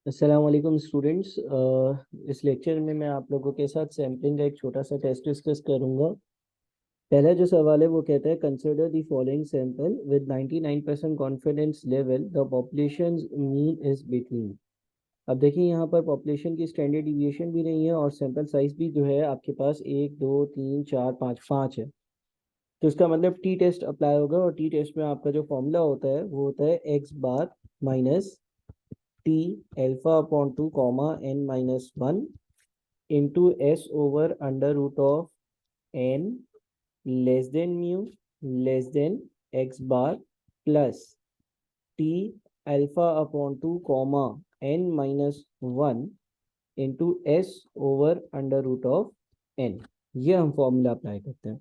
अस्सलाम वालेकुम स्टूडेंट्स। इस लेक्चर में मैं आप लोगों के साथ सैम्पलिंग का एक छोटा सा टेस्ट डिस्कस करूंगा। पहला जो सवाल है वो कहता है consider the following sample with 99% confidence level the population mean is between. अब देखिए यहाँ पर पॉपुलेशन की स्टैंडर्ड डिविएशन भी नहीं है और सैंपल साइज भी जो है आपके पास 1 2 3 4 5 5 है। तो इसका मतलब टी टेस्ट अप्लाई होगा और टी टेस्ट में आपका जो फॉर्मूला होता है वो होता है X bar minus T alpha upon two comma N minus one into S over under root of N less than mu less than x bar plus T alpha upon two comma N minus one into S over under root of N. ये हम formula apply करते हैं।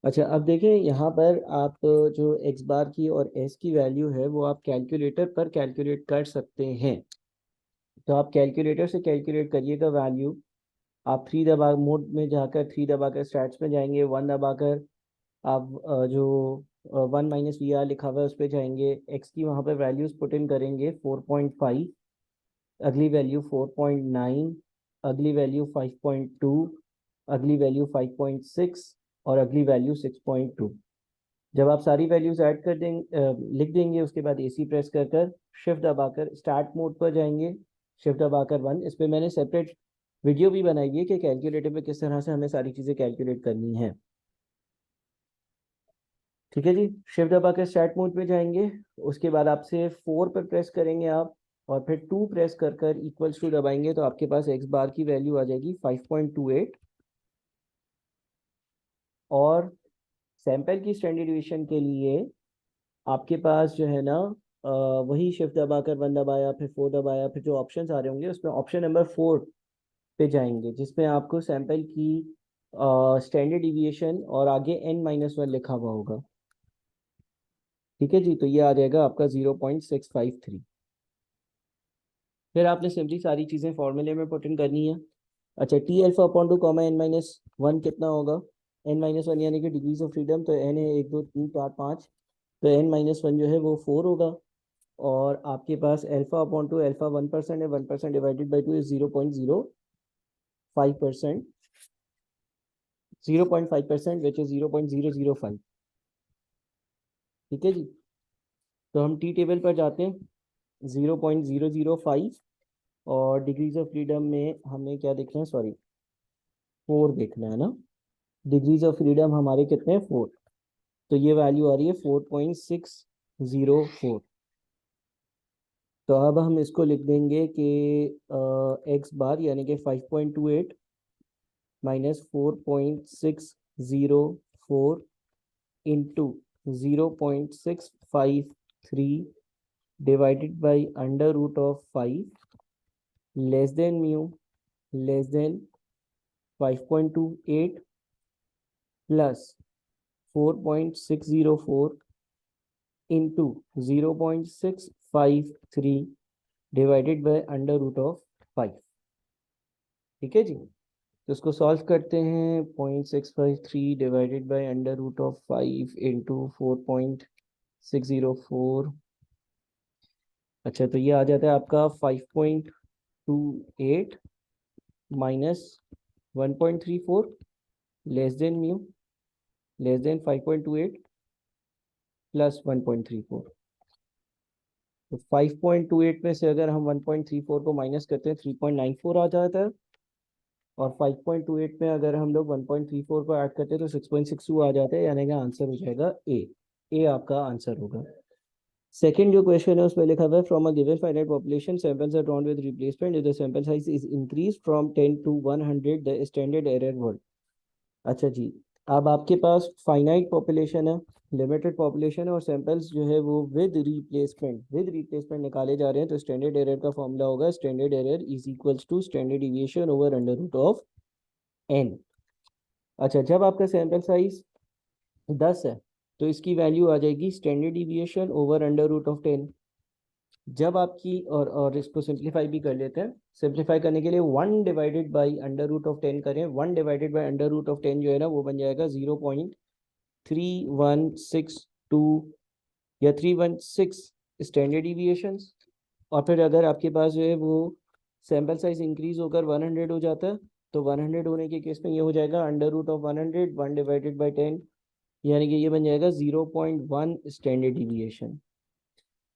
अच्छा, अब देखें यहाँ पर आप जो एक्स बार की और एस की वैल्यू है वो आप कैलकुलेटर पर कैलकुलेट कर सकते हैं। तो आप कैलकुलेटर से कैलकुलेट करिएगा वैल्यू। आप थ्री दबा मोड में जाकर थ्री दबाकर स्टैट्स में जाएंगे, वन दबाकर आप जो वन माइनस वी आर लिखा हुआ है उस पर जाएंगे, एक्स की वहाँ पर वैल्यूज पुट इन करेंगे 4.5, अगली वैल्यू 4.9, अगली वैल्यू 5.2, अगली वैल्यू 5.6 और अगली वैल्यू 6.2। जब आप सारी वैल्यूज ऐड कर देंगे लिख देंगे उसके बाद एसी प्रेस कर कर शिफ्ट दबाकर स्टार्ट मोड पर जाएंगे, शिफ्ट दबाकर वन। इस पर मैंने सेपरेट वीडियो भी बनाई है कि कैलकुलेटर पे किस तरह से हमें सारी चीज़ें कैलकुलेट करनी है। ठीक है जी, शिफ्ट दबाकर स्टार्ट मोड पे जाएंगे, उसके बाद आपसे फोर पर प्रेस करेंगे आप और फिर टू प्रेस कर कर इक्वल्स टू दबाएंगे तो आपके पास एक्स बार की वैल्यू आ जाएगी 5.28। और सैंपल की स्टैंडर्ड डिवीजन के लिए आपके पास जो है ना वही शिफ्ट दबाकर वन दबाया फिर फोर दबाया फिर जो ऑप्शंस आ रहे होंगे उसमें ऑप्शन नंबर फोर पे जाएंगे जिसमें आपको सैंपल की स्टैंडर्ड डिविएशन और आगे एन माइनस वन लिखा हुआ होगा। ठीक है जी, तो ये आ जाएगा आपका 0.653। फिर आपने सिंपली सारी चीज़ें फॉर्मूले में पुट इन करनी है। अच्छा, T alpha upon two comma N minus one कितना होगा? एन माइनस वन यानी कि डिग्रीज ऑफ फ्रीडम, तो एन है 1 2 3 4 5, तो एन माइनस वन जो है वो फोर होगा। और आपके पास अल्फा अपॉन टू अल्फा 1% है, 1% divided by two is 0.05%, 0.5% which is 0.005। ठीक है जी, तो हम टी टेबल पर जाते हैं 0.005 और डिग्रीज ऑफ फ्रीडम में हमें क्या देखना है, सॉरी फोर देखना है ना। डिग्रीज ऑफ फ्रीडम हमारे कितने हैं, फोर। तो ये वैल्यू आ रही है 4.604। तो अब हम इसको लिख देंगे कि एक्स बार यानी कि 5.28 minus 4.604 into 0.653 divided by under root of 5 less than mu less than 5.28 plus 4.604 into 0.653 divided by under root of 5। ठीक है जी, तो इसको सॉल्व करते हैं। 0.653 divided by under root of 5 into 4.604। अच्छा, तो ये आ जाता है आपका 5.28 minus 1.34 less than mu less than 5.28 plus 1.34। तो 5.28 में से अगर हम 1.34 को माइनस करते हैं 3.94 आ जाता है। और 5.28 में अगर हम लोग 1.34 को ऐड करते हैं तो 6.62 आ जाता है, यानी कि आंसर हो जाएगा ए। ए आपका आंसर होगा। सेकंड जो क्वेश्चन है उसमें लिखा हुआ है from a given finite population samples are drawn with replacement if the sample size is increase from 10 to 100 the standard error word. अच्छा जी, अब आपके पास फाइनाइट पॉपुलेशन है, लिमिटेड पॉपुलेशन है और सैंपल्स जो है वो विद रिप्लेसमेंट निकाले जा रहे हैं। तो स्टैंडर्ड एरर का फॉर्मूला होगा standard error is equals to standard deviation over under root of n. अच्छा, जब आपका सैंपल साइज 10 है तो इसकी वैल्यू आ जाएगी standard deviation over under root of 10। जब आपकी और इसको सिंप्लीफाई भी कर लेते हैं। सिंप्लीफाई करने के लिए 1 divided by under root of 10 करें। 1 divided by under root of 10 जो है ना वो बन जाएगा 0.3162 या 316 स्टैंडर्ड डिविएशंस। और फिर अगर आपके पास जो है वो सैम्पल साइज इंक्रीज होकर 100 हो जाता है, तो 100 होने के केस में ये हो जाएगा under root of 100 1 divided by 10, यानी कि ये बन जाएगा 0.1 स्टैंडर्ड डिविएशन।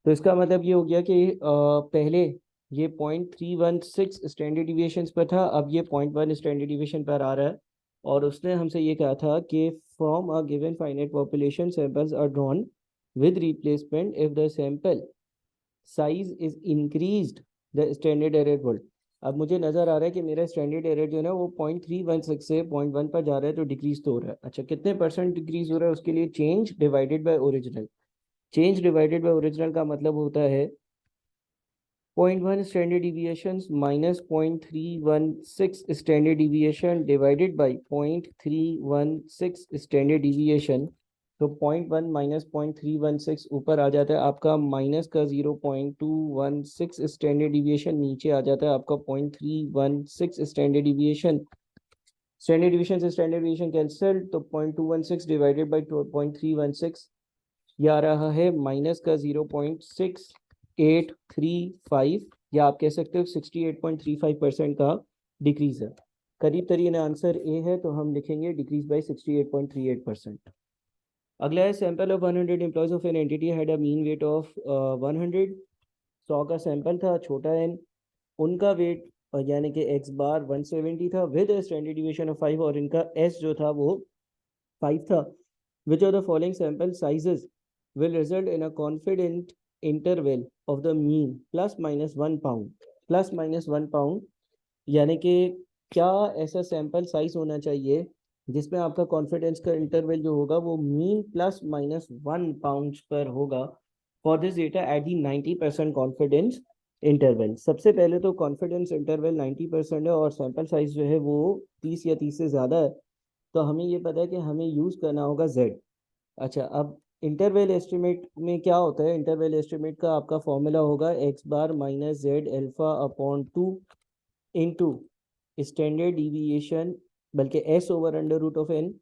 तो इसका मतलब ये हो गया कि पहले ये 0.316 स्टैंडर्ड डिविएशन पर था, अब ये 0.1 स्टैंडर्ड डिविएशन पर आ रहा है। और उसने हमसे ये कहा था कि from a given finite population samples are drawn with replacement if the sample size is increased the standard error word. अब मुझे नजर आ रहा है कि मेरा स्टैंडर्ड एरर जो है ना वो 0.316 से 0.1 पर जा रहा है, तो डिक्रीज तो हो रहा है। अच्छा, कितने परसेंट डिक्रीज हो रहा है उसके लिए change divided by original. Change divided by original का मतलब होता है 0.1 standard deviation minus 0.316 standard deviation divided by 0.316 standard deviation. तो 0.1 माइनस 0.316 ऊपर आ जाता है आपका माइनस का 0.216 स्टैंडर्ड डिविएशन, नीचे आ जाता है आपका 0.316 स्टैंडर्ड डिविएशन। स्टैंडर्ड डिविएशन से स्टैंडर्ड डिविएशन कैंसिल, तो 0.216 डिवाइडेड बाई 0.316, ये आ रहा है माइनस का 0.6835, या आप कह सकते हो 68.35% का डिक्रीज है। करीब तरीन आंसर ए है, तो हम लिखेंगे डिक्रीज बाय 68.38%। अगला है sample of 100 employees of an entity had a mean weight of 100। 100 का सैंपल था, छोटा एन, उनका वेट यानी कि एक्स बार 170 था विद स्टैंडर्ड डिविएशन ऑफ 5, और इनका एस जो था वो 5 था। Which of the following sample sizes will result in a confident interval of the mean plus minus 1 pound? Plus minus 1 pound, यानी कि क्या ऐसा सैंपल साइज होना चाहिए जिसमें आपका कॉन्फिडेंस का इंटरवल जो होगा वो मीन प्लस माइनस 1 पाउंड पर होगा for this data at the 90% confidence interval. सबसे पहले तो कॉन्फिडेंस इंटरवल 90% है और सैंपल साइज जो है वो 30 या 30 से ज़्यादा है, तो हमें ये पता है कि हमें यूज़ करना होगा z। अच्छा, अब इंटरवल एस्टिमेट में क्या होता है, इंटरवल एस्टिमेट का आपका फॉर्मूला होगा X bar minus Z alpha upon 2 into standard deviation, बल्कि S over under root of N.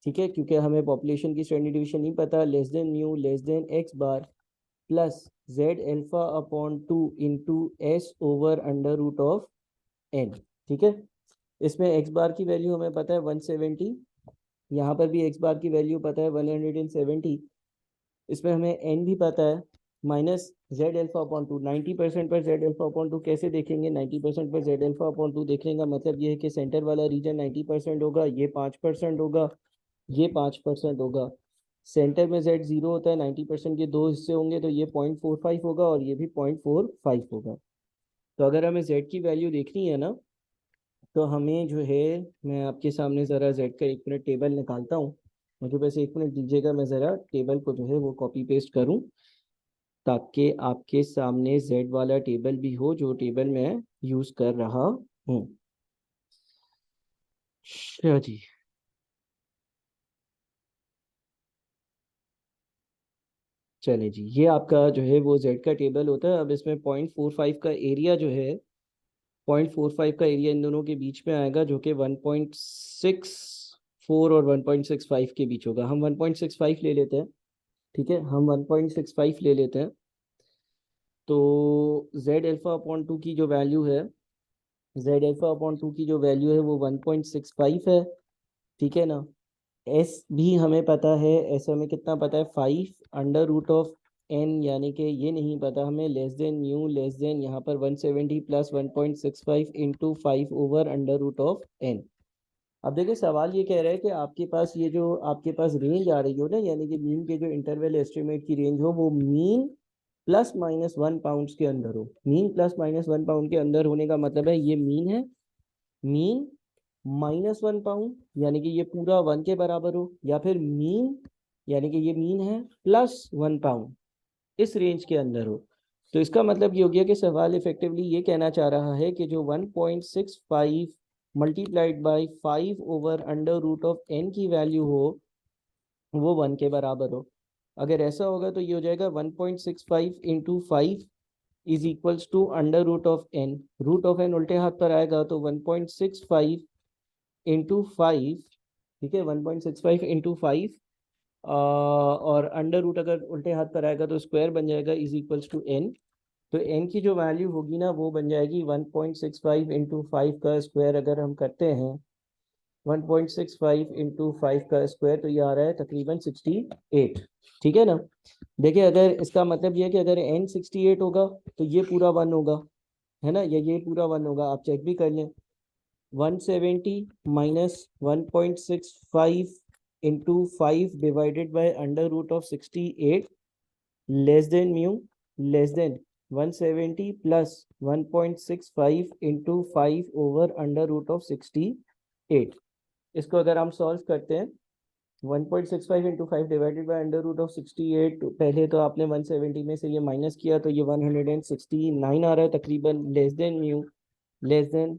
ठीक है, क्योंकि हमें पॉपुलेशन की स्टैंडर्ड डिविएशन नहीं पता, less than nu less than x bar plus z alpha upon 2 into S over under root of N. ठीक है, इसमें एक्स बार की वैल्यू हमें पता है 170, यहाँ पर भी एक्स बार की वैल्यू पता है 170, इसमें हमें एन भी पता है माइनस जेड एल्फा अपॉन 2। 90% पर जेड एल्फा अपॉन 2 कैसे देखेंगे, 90% पर जेड एल्फा अपॉन 2 देखने का मतलब ये है कि सेंटर वाला रीजन 90% होगा, ये 5% होगा, ये 5% होगा। सेंटर में जेड 0 होता है, 90% के दो हिस्से होंगे, तो ये 0.45 होगा और ये भी 0.45 होगा। तो अगर हमें जेड की वैल्यू देखनी है ना, तो हमें जो है, मैं आपके सामने ज़रा जेड का 1 मिनट टेबल निकालता हूँ। मुझे बस 1 मिनट दीजिएगा, मैं ज़रा टेबल को जो है वो कॉपी पेस्ट करूँ, ताकि आपके सामने जेड वाला टेबल भी हो जो टेबल मैं यूज़ कर रहा हूँ। अच्छा जी, चले जी, ये आपका जो है वो जेड का टेबल होता है। अब इसमें 0.45 का एरिया जो है, 0.45 का एरिया इन दोनों के बीच में आएगा, जो कि 1.64 और 1.65 के बीच होगा। हम 1.65 ले लेते हैं। ठीक है, हम 1.65 ले लेते हैं। तो जेड अल्फा अपॉन 2 की जो वैल्यू है, जेड अल्फा अपॉन 2 की जो वैल्यू है वो 1.65 है। ठीक है ना, एस भी हमें पता है, एस हमें कितना पता है, 5 अंडर रूट ऑफ एन, यानी कि ये नहीं पता हमें, less than nu less than यहाँ पर 170 plus 1.65 into 5 over under root of n. अब देखिए, सवाल ये कह रहा है कि आपके पास ये जो आपके पास रेंज आ रही हो ना, यानी कि मीन के जो इंटरवल एस्टिमेट की रेंज हो वो मीन प्लस माइनस 1 पाउंड के अंदर हो। मीन प्लस माइनस 1 पाउंड के अंदर होने का मतलब है ये मीन है, मीन माइनस 1 पाउंड यानी कि ये पूरा 1 के बराबर हो, या फिर मीन यानी कि ये मीन है प्लस 1 पाउंड, इस रेंज के अंदर हो। तो इसका मतलब ये हो गया कि सवाल इफेक्टिवली ये कहना चाह रहा है कि जो 1.65 multiplied by 5 over under root of n की वैल्यू हो वो 1 के बराबर हो। अगर ऐसा होगा तो ये हो जाएगा 1.65 into 5 is equals to under root of n. Root of n उल्टे हाथ पर आएगा तो 1.65 इंटू 5। ठीक है, 1.65 इंटू 5, और अंडर रूट अगर उल्टे हाथ पर आएगा तो स्क्वायर बन जाएगा, इज इक्वल्स टू एन। तो n की जो वैल्यू होगी ना वो बन जाएगी 1.65 इंटू 5 का स्क्वायर। अगर हम करते हैं 1.65 इंटू 5 का स्क्वायर तो ये आ रहा है तकरीबन 68। ठीक है ना। देखिए अगर इसका मतलब ये है कि अगर n 68 होगा तो ये पूरा 1 होगा, है ना, या ये पूरा 1 होगा। आप चेक भी कर लें। 170 minus 1.65 into 5 divided by under root of 68 less than mu less than 170 plus 1.65 into 5 over under root of 68। इसको अगर हम सॉल्व करते हैं 1.65 into 5 divided by under root of 68, पहले तो आपने 170 में से ये माइनस किया तो ये 169 आ रहा है तकरीबन, less than mu less than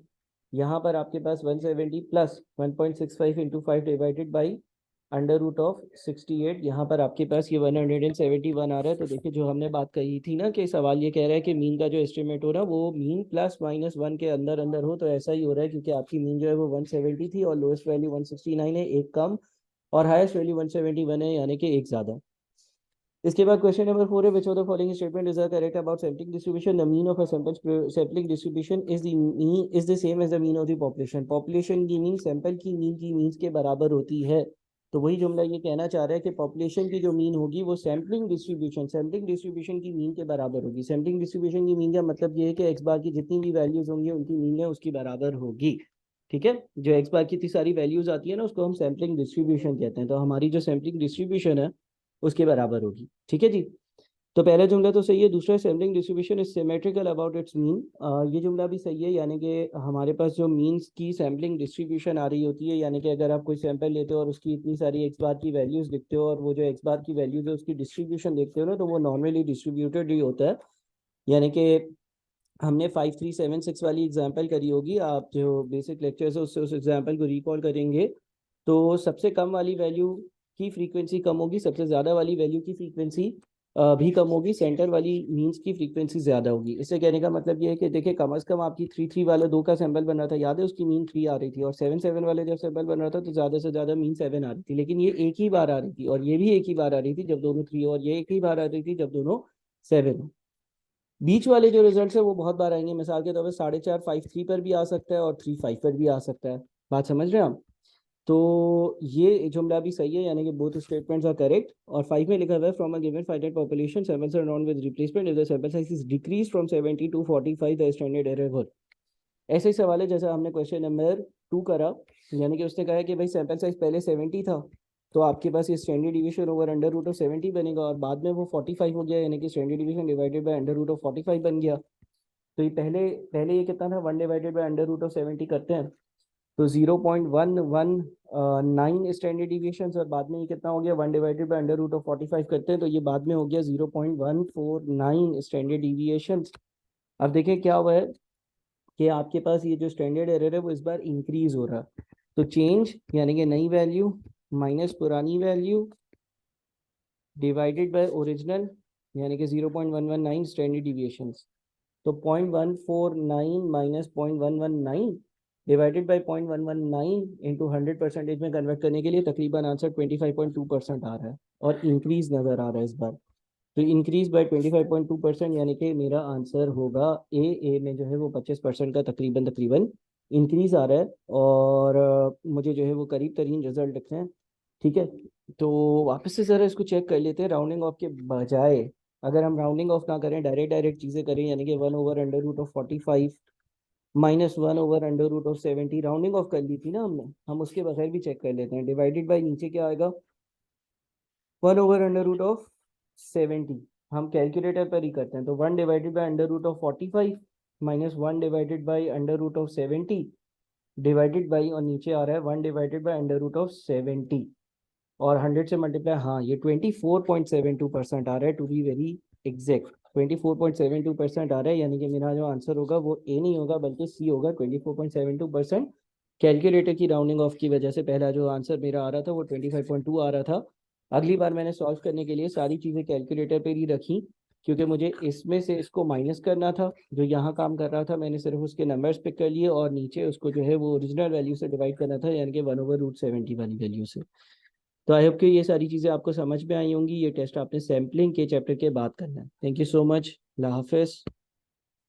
यहाँ पर आपके पास 170 plus 1.65 into 5 divided by under root of 68, यहाँ पर आपके पास ये 171 आ रहा है। तो देखिए जो हमने बात कही थी ना कि सवाल ये कह रहा है कि मीन का जो एस्टिमेट हो रहा है वो मीन प्लस माइनस 1 के अंदर अंदर हो, तो ऐसा ही हो रहा है क्योंकि आपकी मीन जो है वो 170 थी और लोएस्ट वैल्यू 169 है, एक कम, और हाईएस्ट वैल्यू 171 है यानी कि एक ज़्यादा। इसके बाद क्वेश्चन नंबर 4 है, which of the following statement is correct about sampling distribution. The mean of a sample sampling distribution is the same as the mean of the population. Population की mean sample की mean के बराबर होती है। तो वही जुमला ये कहना चाह रहा है कि पॉपुलेशन की जो मीन होगी वो सैंपलिंग डिस्ट्रीब्यूशन की मीन के बराबर होगी। सैंपलिंग डिस्ट्रीब्यूशन की मीन का मतलब ये है कि एक्स बार की जितनी भी वैल्यूज होंगी उनकी मीन है उसकी बराबर होगी। ठीक है, जो एक्स बार की इतनी सारी वैल्यूज आती है ना उसको हम सैंपलिंग डिस्ट्रीब्यूशन कहते हैं। तो हमारी जो सैंपलिंग डिस्ट्रीब्यूशन है उसके बराबर होगी। ठीक है जी। तो पहला जुमला तो सही है। दूसरा, sampling distribution is symmetrical about it's mean. ये जुमला भी सही है, यानी कि हमारे पास जो मीन्स की सैम्पलिंग डिस्ट्रीब्यूशन आ रही होती है, यानी कि अगर आप कोई सैंपल लेते हो और उसकी इतनी सारी एक्स बार की वैल्यूज लिखते हो और वो जो एक्स बार की वैल्यूज है उसकी डिस्ट्रीब्यूशन देखते हो ना तो वो नॉर्मली डिस्ट्रीब्यूटेड ही होता है। यानी कि हमने 5376 वाली एग्जाम्पल करी होगी, आप जो बेसिक लेक्चर्स है उससे उस एग्जाम्पल को रिकॉल करेंगे तो सबसे कम वाली वैल्यू की फ्रीक्वेंसी कम होगी, सबसे ज़्यादा वाली वैल्यू की फ्रीक्वेंसी भी कम होगी, सेंटर वाली मीन्स की फ्रीक्वेंसी ज़्यादा होगी। इससे कहने का मतलब ये है कि देखिए कम से कम आपकी 3 3 वाला 2 का सैंपल बन रहा था, याद है, उसकी मीन 3 आ रही थी, और 7 7 वाले जब सैंपल बन रहा था तो ज़्यादा से ज़्यादा मीन 7 आ रही थी, लेकिन ये एक ही बार आ रही थी और ये भी एक ही बार आ रही थी जब दोनों 3, और ये एक ही बार आ रही थी जब दोनों 7 हो। बीच वाले जो रिजल्ट है वो बहुत बार आएंगे, मिसाल के तौर पर 4.5 5 3 पर भी आ सकता है और 3 5 पर भी आ सकता है। बात समझ रहे हैं आप। तो ये जुमला भी सही है, यानी कि बोथ स्टेटमेंट्स आर करेक्ट। और 5 में लिखा हुआ है from a given finite population samples are known with replacement if the sample size is decrease from 70 to 45 the standard error whole. ऐसे ही सवाल है जैसा हमने क्वेश्चन नंबर 2 करा, यानी कि उसने कहा है कि भाई सैंपल साइज पहले 70 था तो आपके पास ये standard division over under root of 70 बनेगा, और बाद में वो 45 हो गया, यानी कि standard division divided by under root of 45 बन गया। तो ये पहले पहले ये कितना था, 1 divided by under root of 70 करते हैं तो 0.119 स्टैंडर्ड डिविएशन, और बाद में ये कितना हो गया, 1 divided by under root of 45 करते हैं तो ये बाद में हो गया 0.149 स्टैंडर्ड डिविएशन। अब देखें क्या हुआ है कि आपके पास ये जो स्टैंडर्ड एरर है वो इस बार इंक्रीज हो रहा है। तो चेंज यानी कि नई वैल्यू माइनस पुरानी वैल्यू डिवाइडेड बाय ओरिजिनल यानी कि 0.119 स्टैंडर्ड डिविएशंस। तो 0.149 माइनस 0.119 डिवाइडेड बाई 0.119 इंटू 100% में कन्वर्ट करने के लिए तकरीबन आंसर 25.2% आ रहा है और इंक्रीज नज़र आ रहा है इस बार। तो इंक्रीज बाय 25.2% यानी कि मेरा आंसर होगा ए में जो है वो 25% का तकरीबन तकरीबन इंक्रीज आ रहा है, और मुझे जो है वो करीब तरीन रिजल्ट दिख रहे हैं। ठीक है, तो वापस से ज़रा इसको चेक कर लेते हैं राउंडिंग ऑफ के बजाय। अगर हम राउंडिंग ऑफ ना करें, डायरेक्ट डायरेक्ट चीज़ें करें, यानी कि 1 over under root of 45 minus 1 over under root of 70 rounding off कर ली थी ना हमने, हम उसके बगैर भी चेक कर लेते हैं। डिवाइडेड बाई नीचे क्या आएगा, 1 ओवर अंडर रूट ऑफ 70, हम कैलकुलेटर पर ही करते हैं। तो 1 divided by under root of 45 minus 1 divided by under root of 70 divided by, और नीचे आ रहा है 1 divided by under root of 70 और 100 से मल्टीप्लाई। हाँ, ये 24.72% आ रहा है, टू बी वेरी एग्जैक्ट 24.72% आ रहा है, यानी कि मेरा जो आंसर होगा वो ए नहीं होगा बल्कि सी होगा। 24.72% कैलकुलेटर की राउंडिंग ऑफ की वजह से पहला जो आंसर मेरा आ रहा था वो 25.2 आ रहा था। अगली बार मैंने सॉल्व करने के लिए सारी चीज़ें कैलकुलेटर पर ही रखी, क्योंकि मुझे इसमें से इसको माइनस करना था, जो यहाँ काम कर रहा था मैंने सिर्फ उसके नंबर्स पिक कर लिए और नीचे उसको जो है वो ओरिजिनल वैल्यू से डिवाइड करना था, यानी कि 1/√70 वाली वैल्यू से। तो आई होप कि ये सारी चीज़ें आपको समझ में आई होंगी। ये टेस्ट आपने सैम्पलिंग के चैप्टर के बाद करना है। Thank you so much. अल्लाह हाफिज़।